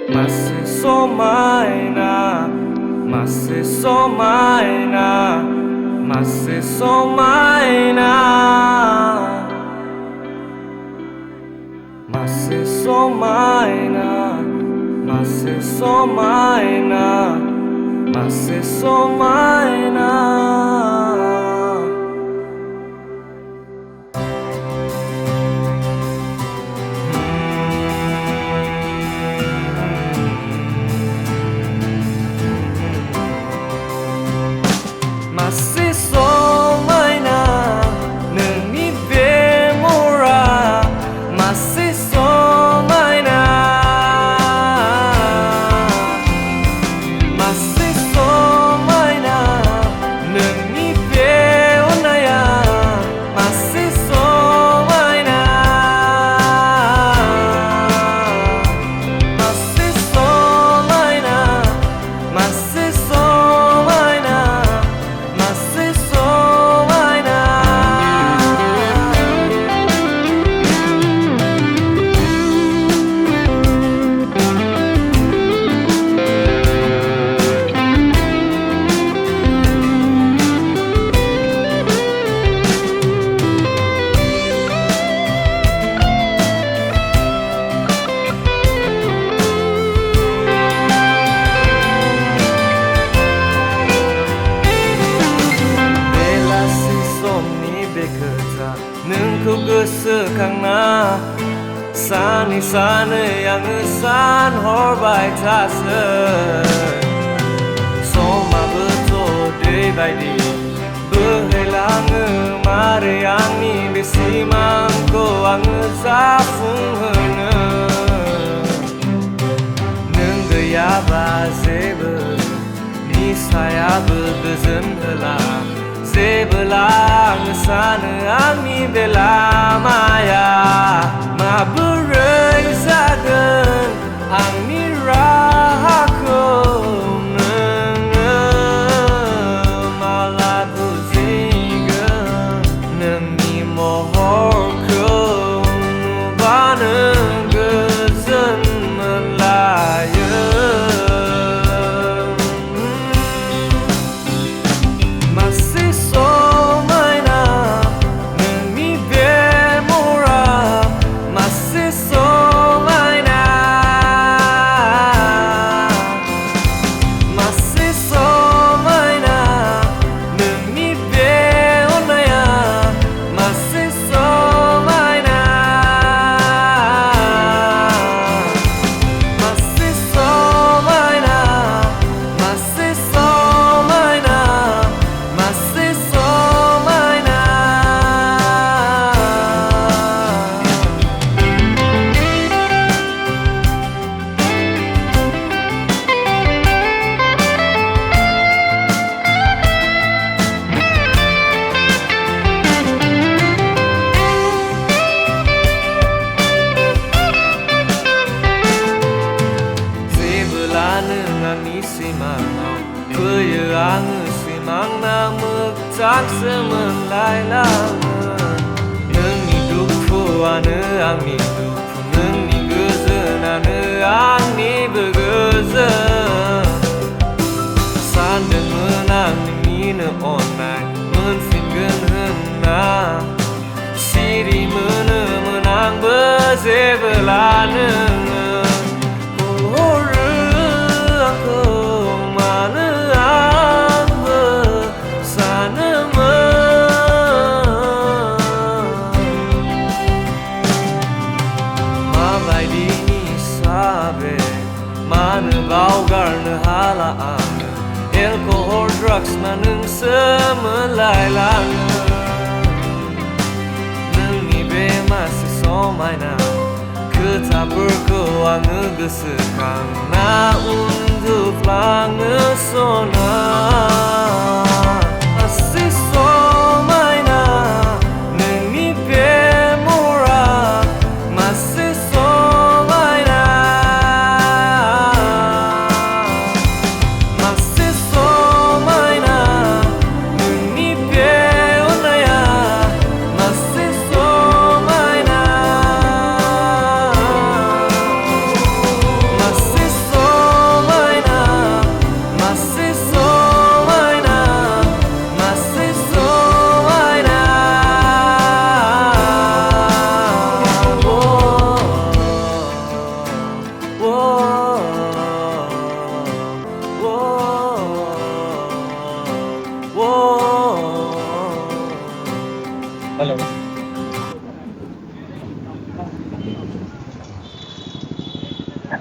Masih somaina, masih somaina, masih somaina, masih somaina, masih somaina, masih somaina. Masih somaina nemi bemora, masih somaina, masih somaina nemi beonaya, masih somaina, masih somaina, masih somaina. Masih somaina. Nengkau gosoखांना सानै सानै आङो सानहरबाय थासै समाबोथ' दै बायदि बोहैलाङो मारै आंनि बे सिमांखौ आङो जाफुंहोनो नों गैयाबा जेबो निसायाबो गोजोन होला जेबोला आङो सानो आंनि बे लामाया माबोरै जागोन आंनि राहाखौ नोङो माला बुजिगोन नोंनि महरखौ नुबानो गोजोन मोनलायो फैयो आङो सिमांना मोगथां सोमोनलायलाङो नोंनि दुखुआनो आंनि दुखु नोंनि गोजोनानो आंनिबो गोजोन सानदोंमोन आं नोंनिनो अननाय मोनफिनगोन होनना सिरि मोनोमोन आंबो जेबोला नोङो मानो बावगारनो हाला आङो एलकहल ड्राग्सना नोंसो मोनलायलाङो नोंनि बे मासे समायना खोथाफोरखौ आङो गोसोखांना उन्दुफ्लाङो सना masih somaina nोंनि बे महरा masih somaina masih somaina nोंनि बे अननाया masih somaina masih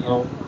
안녕.